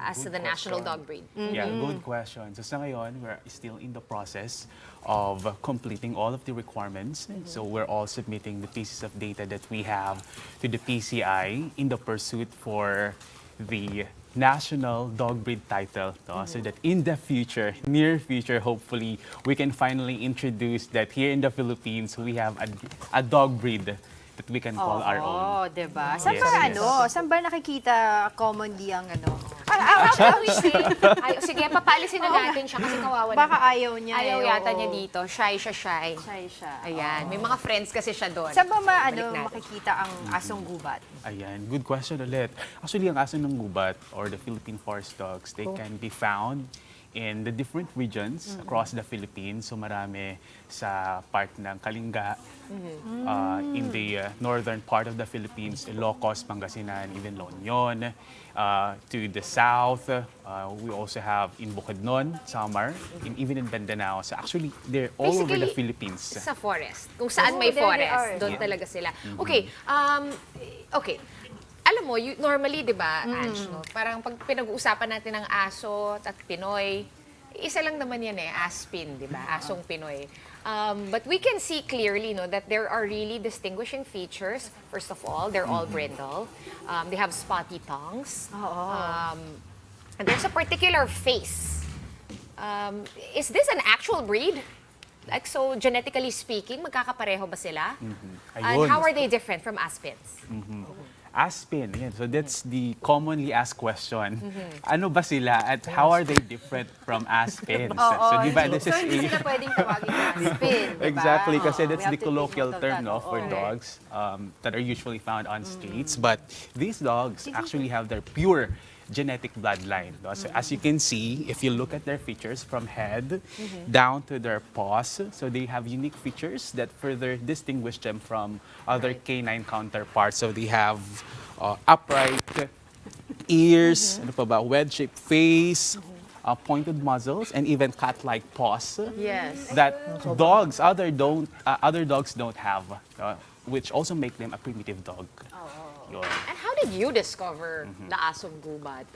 as the national dog breed? Yeah, good question. So sa ngayon, we're still in the process of completing all of the requirements. So we're all submitting the pieces of data that we have to the PCI in the pursuit for the national dog breed title, no? So that in the future, near future, hopefully, we can finally introduce that here in the Philippines, we have a dog breed that we can call our own. Oo, diba? Saan Yes, ba, yes. saan ba nakikita commonly ang Sige, papaalisin na natin siya kasi kawawa Baka naman. ayaw niya Ayaw eh, yata oo. niya dito. Shy siya. Shy siya. Ayan, may mga friends kasi siya doon. Saan ba Balik natin. makikita ang asong gubat? Ayan, good question ulit. Actually, ang aso ng gubat or the Philippine forest dogs, they can be found in the different regions across the Philippines. So marami sa part ng Kalinga, in the northern part of the Philippines, Ilocos, Pangasinan, even La Union. To the south, we also have in Bukidnon, Samar, and even in Mindanao. So actually, they're all over the Philippines. Sa forest. Kung saan may there they forest, are. doon talaga sila. Okay, okay. Alam mo, normally, di ba, Ange, no? Parang pag pinag-uusapan natin ng aso at Pinoy, isa lang naman yan Aspin, di ba? Asong Pinoy. But we can see clearly that there are really distinguishing features. First of all, they're all brindle. They have spotty tongues. And there's a particular face. Is this an actual breed? Like, so genetically speaking, magkakapareho ba sila? And Ayun. how are they different from Aspins? Aspin, yan. So that's the commonly asked question. Ano ba sila at how are they different from aspins? So di ba, this is hindi sila pwedeng tawagin aspin, diba? Exactly, kasi We that's have the to take colloquial note of term that. for dogs that are usually found on streets. But these dogs actually have their pure genetic bloodline. No? So as you can see, if you look at their features from head down to their paws, so they have unique features that further distinguish them from other canine counterparts. So they have upright ears, ano pa ba, wedge-shaped face, pointed muzzles, and even cat-like paws. Yes. That other dogs don't have, which also make them a primitive dog. Yun. And how did you discover the Asong Gubat?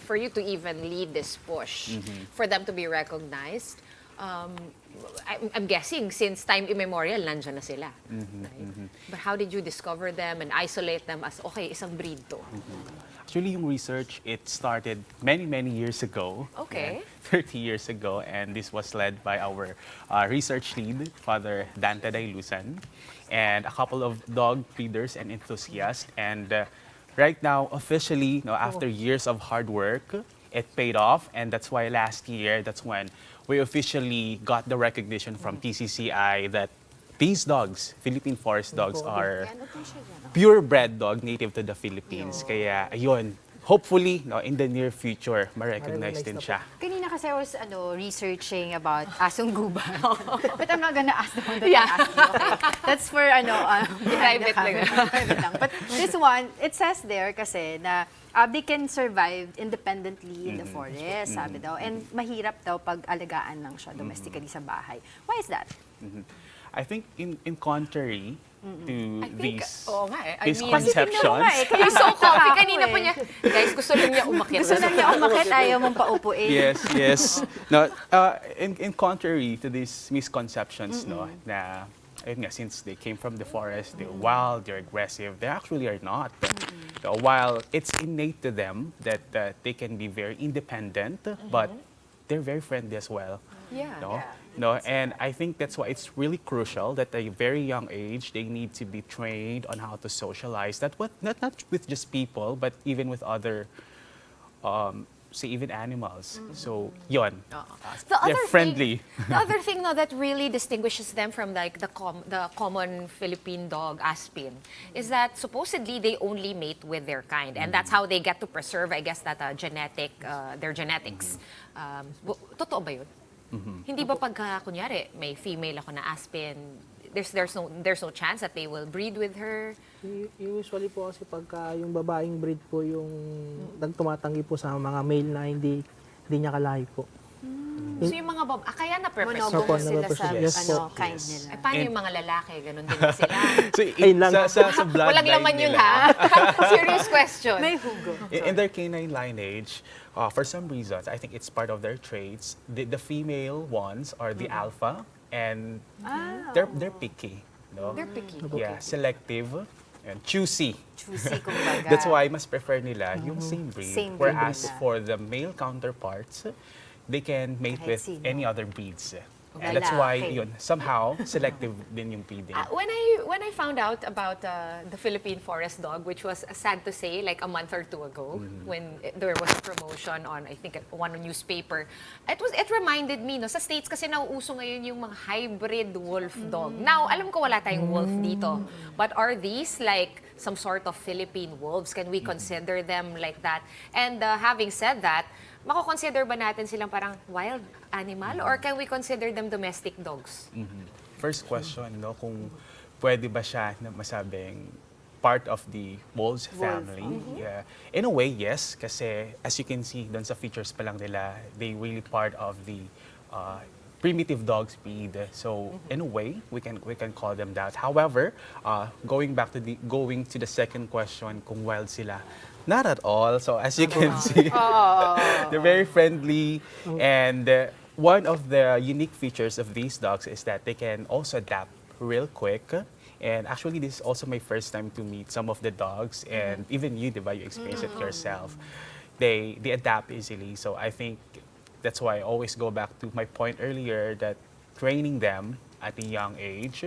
For you to even lead this push, for them to be recognized? I'm guessing since time immemorial, nandyan na sila. Right? But how did you discover them and isolate them as, okay, isang breed to? Actually, yung research, it started many, many years ago. Okay. 30 years ago, and this was led by our research lead, Father Dante Dailusan, and a couple of dog breeders and enthusiasts. And right now, officially, after years of hard work, it paid off, and that's why last year, that's when we officially got the recognition from PCCI that these dogs, Philippine forest dogs, are purebred dog native to the Philippines. Kaya, ayun, hopefully, in the near future, ma-recognize din siya. Kanina kasi I was researching about asong gubat. But I'm not gonna ask the one that Yeah. I asked you. Okay. That's for behind the Private lang. camera. Private lang. But this one, it says there kasi na they can survive independently in the forest, sabi daw. And mahirap daw pag alagaan lang siya domestically sa bahay. Why is that? I think in contrary to these Oo nga I mean, misconceptions, you're so comfy. Kanina pa niya, guys, gusto lang niya umakyat. Gusto lang niya umakit, ayaw mong paupuin. yes. No, in contrary to these misconceptions, na ayun nga, since they came from the forest, they're wild, they're aggressive, they actually are not. So, while it's innate to them that they can be very independent, but they're very friendly as well. Yeah. And I think that's why it's really crucial that at a very young age they need to be trained on how to socialize. Not with just people, but even with other, say even animals. So, yun. They're friendly. The other thing that really distinguishes them from like the common Philippine dog, Aspin, is that supposedly they only mate with their kind, and that's how they get to preserve, I guess, that their genetics. Totoo ba yun? Hindi ba pagka, kunyari, may female ako na Aspin, there's no chance that they will breed with her? Usually po kasi pagka yung babaeng breed po yung nagtumatanggi po sa mga male na hindi niya kalahi po. So yung mga kaya na-preference Monogamous Opo, sila sa Yes po. kind nila. Ay, paano yung mga lalaki? Ganon din ba sila? So, Ayun lang. sa bloodline Walang laman yun, nila, ha? Serious question. May hugo. in their canine lineage, for some reasons, I think it's part of their traits. The female ones are the alpha, and they're picky. No? They're picky. Yeah, selective and choosy. Choosy, kumbaga. That's why mas prefer nila yung same breed. Same breed Whereas nila. for the male counterparts, they can mate Kahit with sino. any other breeds. And that's why Lalaki. yun, somehow selective din yung breeding. When I found out about the Philippine forest dog, which was sad to say, like a month or two ago, when there was a promotion on, I think, one newspaper, it reminded me, no, sa States kasi nauuso ngayon yung mga hybrid wolf dog. Now, alam ko wala tayong wolf dito, but are these like some sort of Philippine wolves? Can we consider them like that? And having said that, mako-consider ba natin silang parang wild animal or can we consider them domestic dogs? First question, no, kung pwede ba siya na masabing part of the wolves family? Yeah. In a way, yes, kasi as you can see doon sa features pa lang nila, they really part of the primitive dog breed. So in a way, we can call them that. However, going to the second question, kung wild sila, not at all. So as you can see, they're very friendly, and one of the unique features of these dogs is that they can also adapt real quick. And actually, this is also my first time to meet some of the dogs, and even you, diba, you experience it yourself. They adapt easily. So I think that's why I always go back to my point earlier that training them at a young age,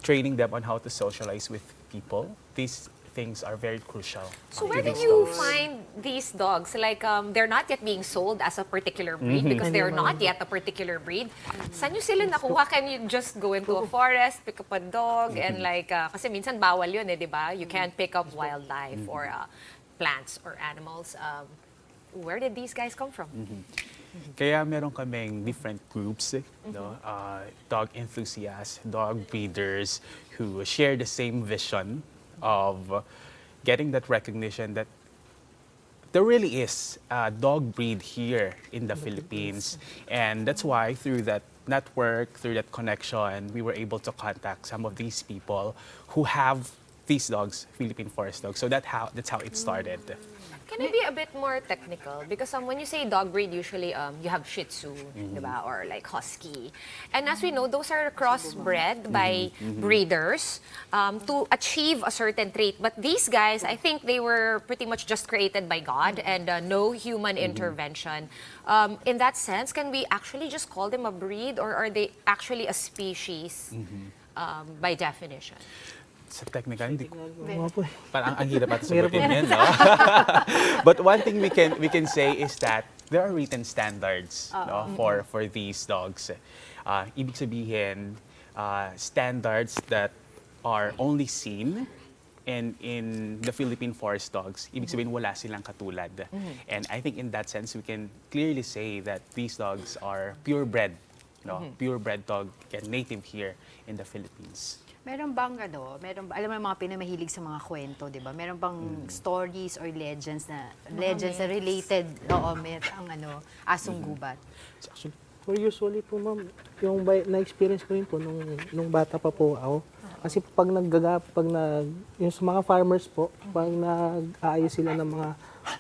training them on how to socialize with people, these things are very crucial. So where did you find these dogs? Like, they're not yet being sold as a particular breed because they're not yet a particular breed. Saan nyo sila nakuha? Can you just go into a forest, pick up a dog, and like, kasi minsan bawal yun di ba? You can't pick up wildlife or plants or animals. Where did these guys come from? Kaya meron kaming different groups, no? Dog enthusiasts, dog breeders who share the same vision of getting that recognition that there really is a dog breed here in the Philippines. And that's why through that network, through that connection, we were able to contact some of these people who have these dogs, Philippine forest dogs. So that's how it started. Can I be a bit more technical? Because when you say dog breed, usually you have Shih Tzu, diba? Or like Husky. And as we know, those are crossbred by breeders to achieve a certain trait. But these guys, I think they were pretty much just created by God and no human intervention. In that sense, can we actually just call them a breed or are they actually a species by definition? Sa technical, hindi Mga po. parang ang hirap at sagutin yan, no? But one thing we can say is that there are written standards no, for these dogs. Ibig sabihin, standards that are only seen in the Philippine forest dogs. Ibig sabihin, wala silang katulad. And I think in that sense, we can clearly say that these dogs are purebred, no? Purebred dog and native here in the Philippines. Meron bang alam mo yung mga pinamahilig sa mga kwento, di ba? Meron bang stories or legends na related, ang Asong Gubat? Actually, Well, usually po, ma'am, yung na-experience ko rin po nung bata pa po ako. Kasi pag yung sa mga farmers po, pag nag-aayos sila ng mga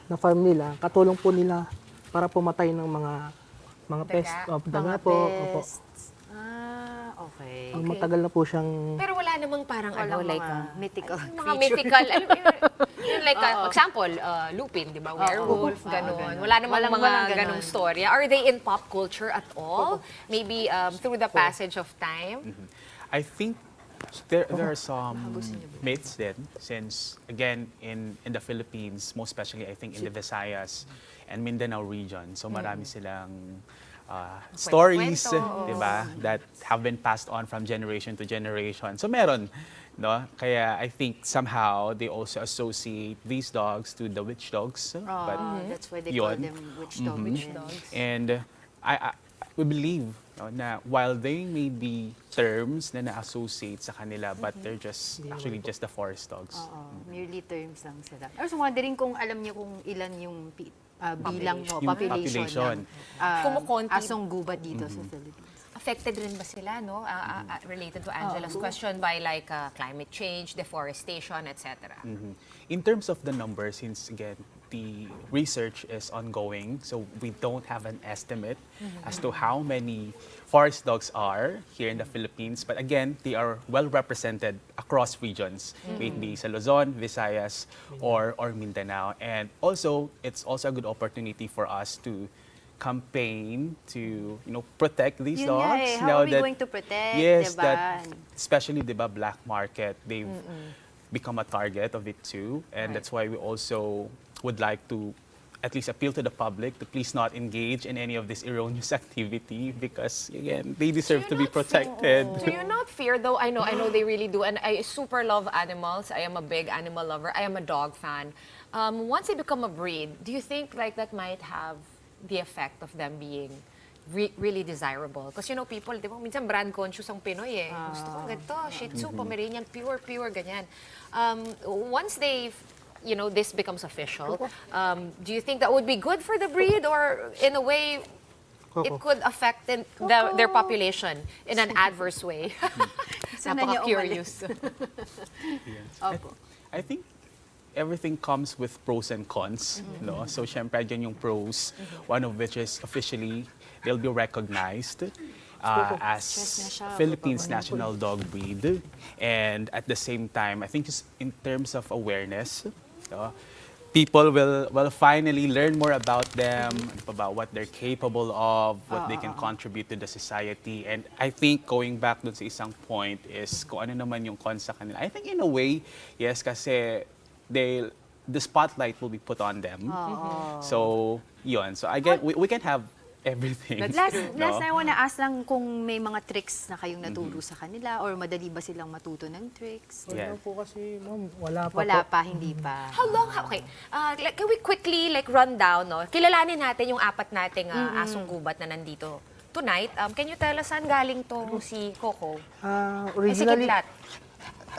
na farm nila, katulong po nila para pumatay ng mga pest of daga po. Opo. Okay. Matagal na po siyang Pero wala namang parang like mythical mga mythical, alam mo yun, like example, Lupin, di ba? Werewolf, ganon. Wala namang mga ganong storya. Are they in pop culture at all? Maybe through the passage of time? I think there are some myths then, since again in the Philippines, most especially I think in the Visayas and Mindanao region, so marami silang stories, di ba, that have been passed on from generation to generation. So meron, no? Kaya I think somehow they also associate these dogs to the witch dogs. But that's why they call them witch dogs. And we believe na while they may be terms na na-associate sa kanila, but they're just actually just the forest dogs. Merely terms lang sila. I was wondering kung alam niyo kung ilan yung bilang mo, Yung population, ng Kumukonti. Asong Gubat dito sa Philippines. Affected rin ba sila, no? Related to Angela's question by like climate change, deforestation, etc. In terms of the numbers, since again, the research is ongoing, so we don't have an estimate as to how many forest dogs are here in the Philippines. But again, they are well represented across regions, be it be sa Luzon, Visayas, or Mindanao. And also, it's also a good opportunity for us to campaign to protect these Yun nga dogs. eh. How Now are we that- going to protect, yes, diba? that especially diba, black market, they've become a target of it too, and that's why we also would like to at least appeal to the public to please not engage in any of this erroneous activity because again they deserve to be protected. Do you not fear though? I know they really do, and I super love animals. I am a big animal lover. I am a dog fan. Once they become a breed, do you think like that might have the effect of them being really desirable? Because people, di ba, minsan brand conscious ang Pinoy eh. Gusto ko ganito, Shih Tzu, Pomeranian, pure, ganyan. Once they, this becomes official, do you think that would be good for the breed or in a way it could affect their population in an adverse way? Napaka-curious. I think everything comes with pros and cons, no? So syempre dyan yung pros, one of which is officially they'll be recognized as Philippines national dog breed, and at the same time, I think just in terms of awareness, people will finally learn more about them, about what they're capable of, what they can contribute to the society. And I think going back dun sa isang point is kung ano naman yung cons sa kanila. I think in a way, yes, kasi the spotlight will be put on them. So, yun. So I get we can have everything. Last I wanna ask lang kung may mga tricks na kayong naturo sa kanila or madali ba silang matuto ng tricks? Yeah. Wala po kasi, ma'am, wala pa Wala po. pa, hindi pa. How long, okay, can we quickly run down, no? Kilalanin natin yung apat nating asong gubat na nandito tonight. Can you tell us saan galing tong si Coco? Ay, si Originally, Kidlat.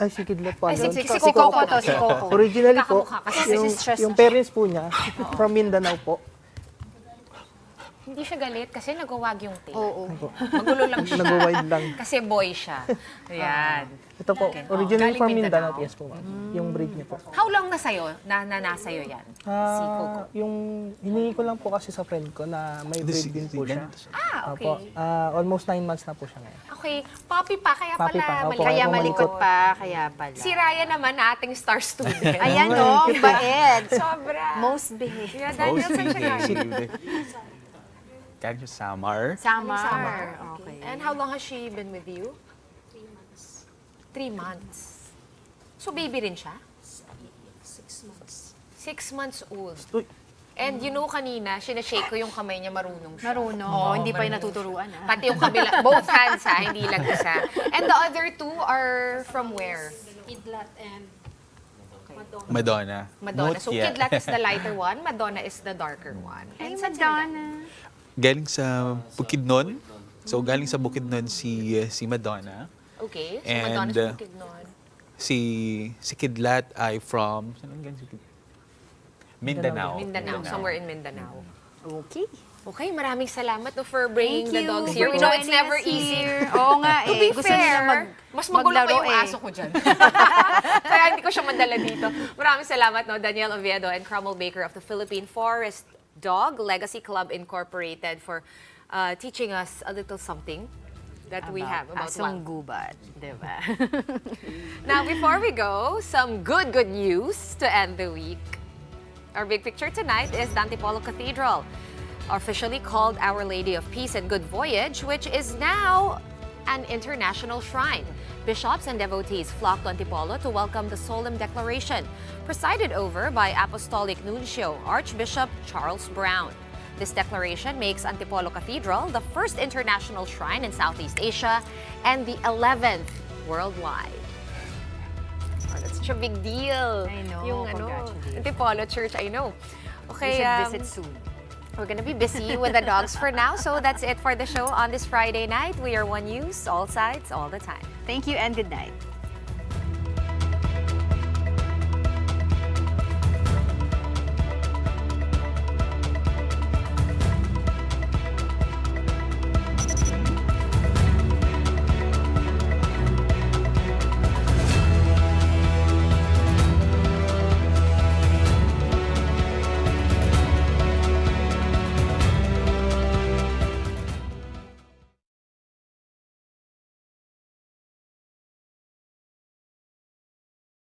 Ay, si Kidlat po. Ay, andun. si Coco to, si Coco. Originally po, Kakamukha kasi yung parents po niya, from Mindanao po. Hindi siya galit kasi nagwawag yung tail. Oo. Magulo lang siya. Nag-wide lang. Kasi boy siya. Ayan. Ito po, Okay. originally Galing from Mindanao. Mindanao. Yes po, ma'am. Yung breed niya po. How long na sa'yo? Na nasa'yo yan? Si Coco. Yung hiningi ko lang po kasi sa friend ko na may breed din po siya. Okay. Opo, almost 9 months na po siya ngayon. Okay. Puppy pa, kaya Puppy pala. pa. Opo, malikot. Kaya Opo, malikot pa, kaya pala. Si Ryan naman, na ating star student. Ayan o, ang bait. Sobra. Most behaved. Yeah, Daniel, Most saan siya galing? behaved. Galing sa Samar. Summer. Okay. And how long has she been with you? 3 months. 3 months. So baby rin siya? 6 months. 6 months old. Uy. And kanina, sinashake ko yung kamay niya, marunong siya. Marunong. Hindi pa yung marunong natuturuan. Pati yung kabila, both hands hindi lang isa. And the other two are from where? Kidlat and Madonna. Madonna. So Not yet. Kidlat is the lighter one, Madonna is the darker one. Ay, saan sila Madonna. Galing sa Bukidnon. So galing sa Bukidnon si Madonna. Okay, so And, Madonna's from Bukidnon. Si Kidlat ay from saan galing si Kidlat? Mindanao. Mindanao, somewhere in Mindanao. Okay. Okay, maraming salamat for bringing Thank the you dogs for here. We know it's joining never us easy. here. Oo nga To eh. be Gusto fair, nila mas magulo pa maglaro yung eh. aso ko dyan. Kaya hindi ko siya madala dito. Maraming salamat, Daniel Oviedo and Cromwell Baker of the Philippine Forest Dog Legacy Club Incorporated for teaching us a little something that we have about Asong Gubat, diba? Now, before we go, some good news to end the week. Our big picture tonight is Antipolo Cathedral, officially called Our Lady of Peace and Good Voyage, which is now an international shrine. Bishops and devotees flocked to Antipolo to welcome the solemn declaration, presided over by Apostolic Nuncio Archbishop Charles Brown. This declaration makes Antipolo Cathedral the first international shrine in Southeast Asia and the 11th worldwide. Oh, that's such a big deal. I know, Yung congratulations. Antipolo Church, I know. We Okay, should visit soon. we're gonna be busy with the dogs for now, so that's it for the show on this Friday night. We are One News, all sides, all the time. Thank you and good night.